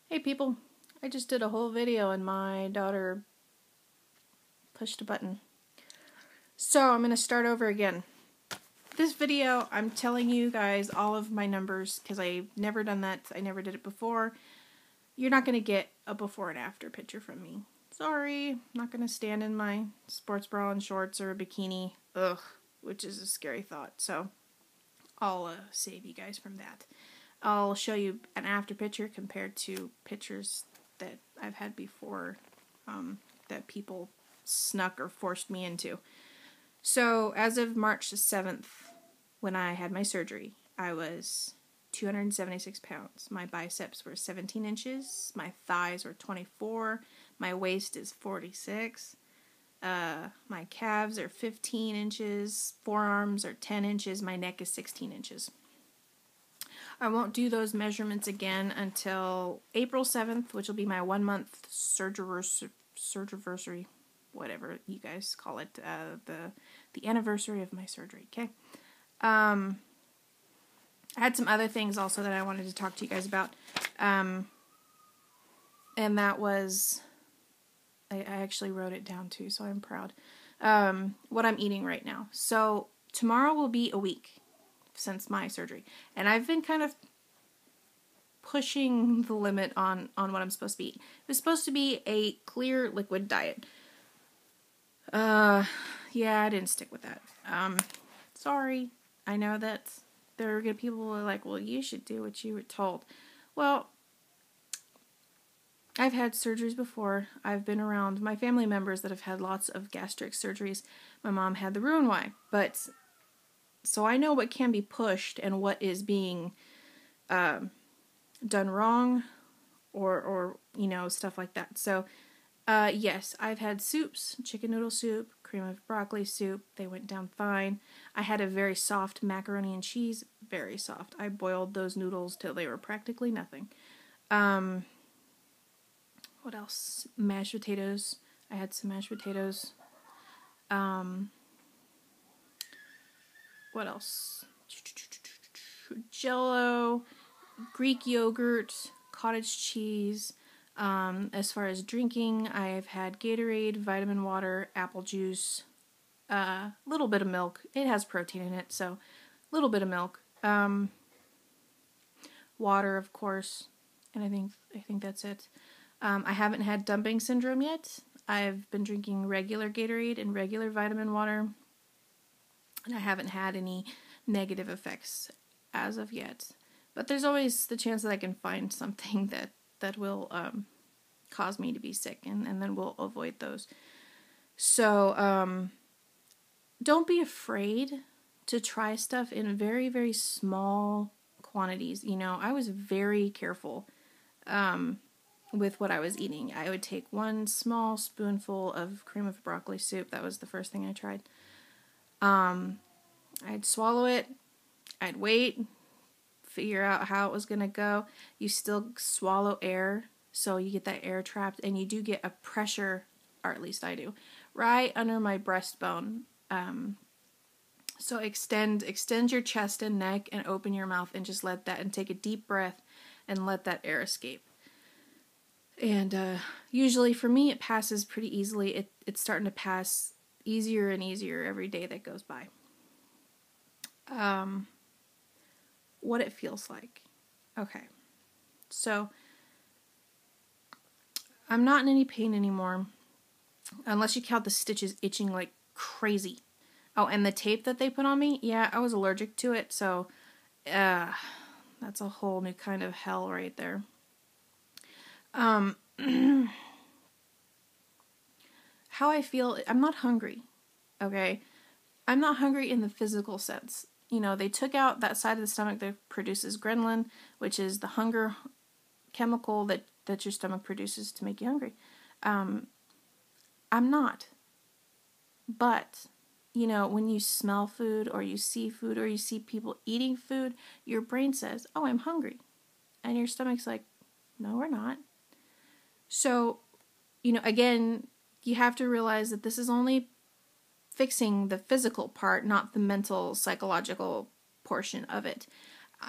Hey people, I just did a whole video and my daughter pushed a button. So I'm going to start over again. This video, I'm telling you guys all of my numbers because I've never done that. I never did it before. You're not going to get a before and after picture from me. Sorry, I'm not going to stand in my sports bra and shorts or a bikini. Ugh, which is a scary thought. So I'll save you guys from that. I'll show you an after picture compared to pictures that I've had before that people snuck or forced me into. So as of March 7th, when I had my surgery, I was 276 pounds. My biceps were 17 inches. My thighs were 24. My waist is 46. My calves are 15 inches. Forearms are 10 inches. My neck is 16 inches. I won't do those measurements again until April 7th, which will be my 1 month surgery, whatever you guys call it, the anniversary of my surgery, okay? I had some other things also that I wanted to talk to you guys about, and that was, I actually wrote it down too, so I'm proud, what I'm eating right now. So tomorrow will be a week since my surgery, and I've been kind of pushing the limit on what I'm supposed to be eating. It was supposed to be a clear liquid diet. Yeah, I didn't stick with that. Sorry. I know that there are good people who are like, well, you should do what you were told. Well, I've had surgeries before. I've been around my family members that have had lots of gastric surgeries. My mom had the Roux-en-Y, but so I know what can be pushed and what is being done wrong or you know, stuff like that. So yes, I've had soups, chicken noodle soup, cream of broccoli soup. They went down fine. I had a very soft macaroni and cheese, very soft. I boiled those noodles till they were practically nothing. What else? Mashed potatoes. I had some mashed potatoes. What else? Jello, Greek yogurt, cottage cheese. As far as drinking, I've had Gatorade, vitamin water, apple juice, little bit of milk. It has protein in it, so little bit of milk. Water, of course, and I think that's it. I haven't had dumping syndrome yet. I've been drinking regular Gatorade and regular vitamin water, and I haven't had any negative effects as of yet. But there's always the chance that I can find something that will cause me to be sick, and then we'll avoid those. So don't be afraid to try stuff in very, very small quantities. You know, I was very careful with what I was eating. I would take one small spoonful of cream of broccoli soup. That was the first thing I tried. I'd swallow it. I'd wait, figure out how it was going to go. You still swallow air, so you get that air trapped, and you do get a pressure, or at least I do, right under my breastbone. So extend your chest and neck and open your mouth and just let that, and take a deep breath and let that air escape. And usually for me it passes pretty easily. It's starting to pass easier and easier every day that goes by. What it feels like. Okay. So I'm not in any pain anymore, unless you count the stitches itching like crazy. Oh, and the tape that they put on me, yeah, I was allergic to it, so that's a whole new kind of hell right there. How I feel, I'm not hungry, okay? I'm not hungry in the physical sense. You know, they took out that side of the stomach that produces ghrelin, which is the hunger chemical that your stomach produces to make you hungry. I'm not. But, you know, when you smell food or you see food or you see people eating food, your brain says, oh, I'm hungry. And your stomach's like, no, we're not. So, you know, again, you have to realize that this is only fixing the physical part, not the mental, psychological portion of it.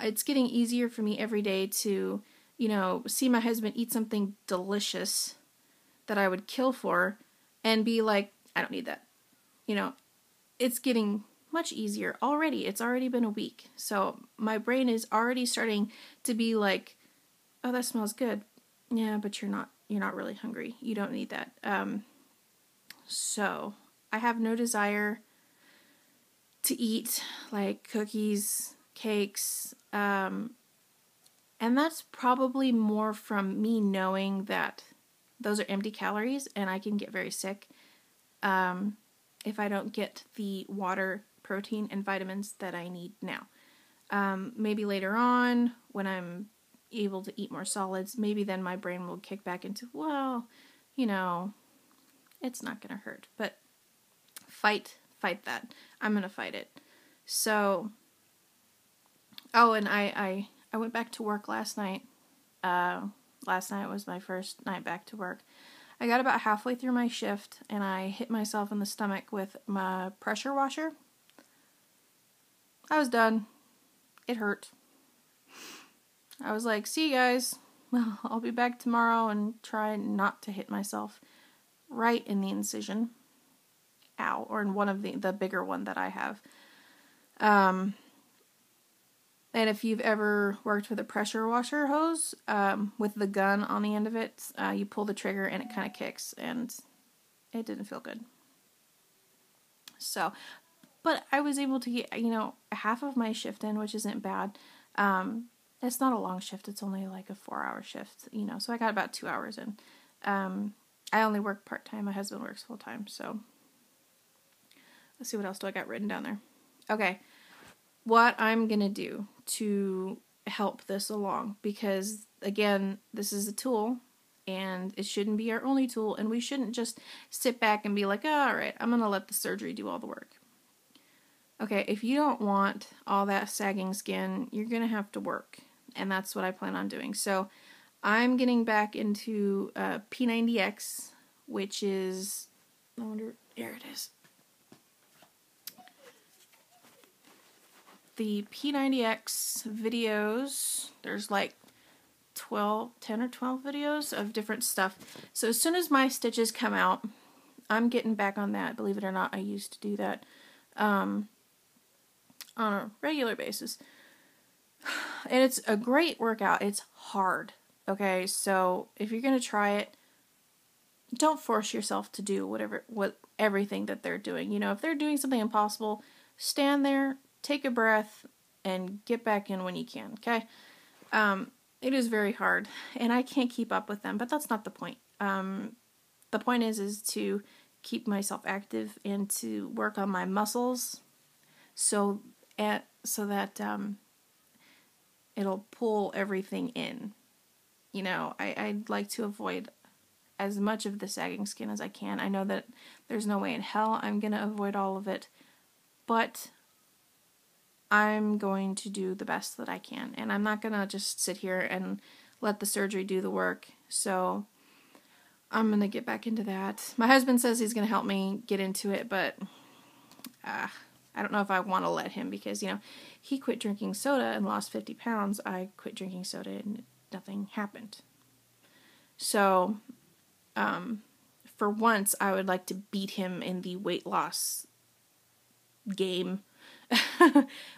It's getting easier for me every day to you know, see my husband eat something delicious that I would kill for and be like, I don't need that. You know, it's getting much easier already. It's already been a week. So my brain is already starting to be like, oh, that smells good. Yeah, but you're not really hungry. You don't need that. So I have no desire to eat like cookies, cakes, and that's probably more from me knowing that those are empty calories and I can get very sick if I don't get the water, protein, and vitamins that I need now. Maybe later on when I'm able to eat more solids, maybe then my brain will kick back into, well, you know, it's not going to hurt. But fight that. I'm going to fight it. So, oh, and I went back to work last night. Last night was my first night back to work. I got about halfway through my shift and I hit myself in the stomach with my pressure washer. I was done. It hurt. I was like, see you guys. Well, I'll be back tomorrow and try not to hit myself right in the incision. Ow. Or in one of the bigger one that I have. And if you've ever worked with a pressure washer hose, with the gun on the end of it, you pull the trigger and it kind of kicks, and it didn't feel good. So, but I was able to get, you know, half of my shift in, which isn't bad. It's not a long shift. It's only like a 4-hour shift, you know, so I got about 2 hours in. I only work part-time. My husband works full-time, so let's see what else do I got written down there. Okay. What I'm going to do to help this along, because again, this is a tool and it shouldn't be our only tool, and we shouldn't just sit back and be like, oh, all right, I'm going to let the surgery do all the work. Okay, if you don't want all that sagging skin, you're going to have to work, and that's what I plan on doing. So I'm getting back into P90X, which is, I wonder, there it is. The P90X videos, there's like 10 or 12 videos of different stuff. So as soon as my stitches come out, I'm getting back on that. Believe it or not, I used to do that on a regular basis. And it's a great workout. It's hard. Okay, so if you're going to try it, don't force yourself to do everything that they're doing. You know, if they're doing something impossible, stand there, take a breath, and get back in when you can, okay? It is very hard, and I can't keep up with them, but that's not the point. The point is to keep myself active and to work on my muscles so that it'll pull everything in. You know, I'd like to avoid as much of the sagging skin as I can. I know that there's no way in hell I'm going to avoid all of it, but I'm going to do the best that I can, and I'm not going to just sit here and let the surgery do the work. So I'm going to get back into that. My husband says he's going to help me get into it, but I don't know if I want to let him, because, you know, he quit drinking soda and lost 50 pounds. I quit drinking soda and nothing happened. So, for once, I would like to beat him in the weight loss game.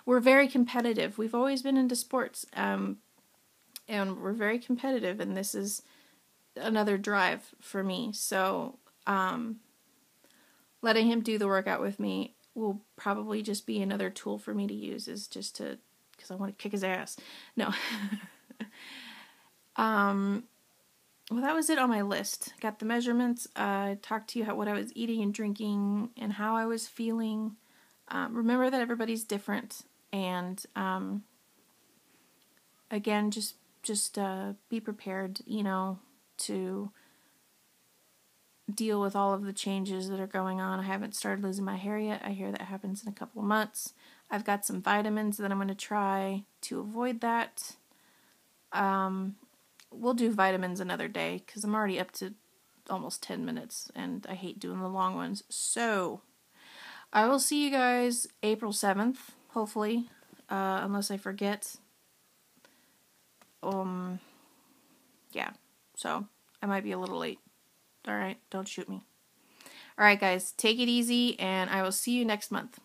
We're very competitive. We've always been into sports, and we're very competitive, and this is another drive for me. So, letting him do the workout with me will probably just be another tool for me to use, is just because I want to kick his ass. No. Well, that was it on my list. Got the measurements. I talked to you about what I was eating and drinking and how I was feeling. Remember that everybody's different, and again, just be prepared, you know, to deal with all of the changes that are going on. I haven't started losing my hair yet. I hear that happens in a couple of months. I've got some vitamins that I'm going to try to avoid that. We'll do vitamins another day, because I'm already up to almost 10 minutes, and I hate doing the long ones. So, I will see you guys April 7th, hopefully, unless I forget. Yeah, so I might be a little late. All right, don't shoot me. All right, guys, take it easy, and I will see you next month.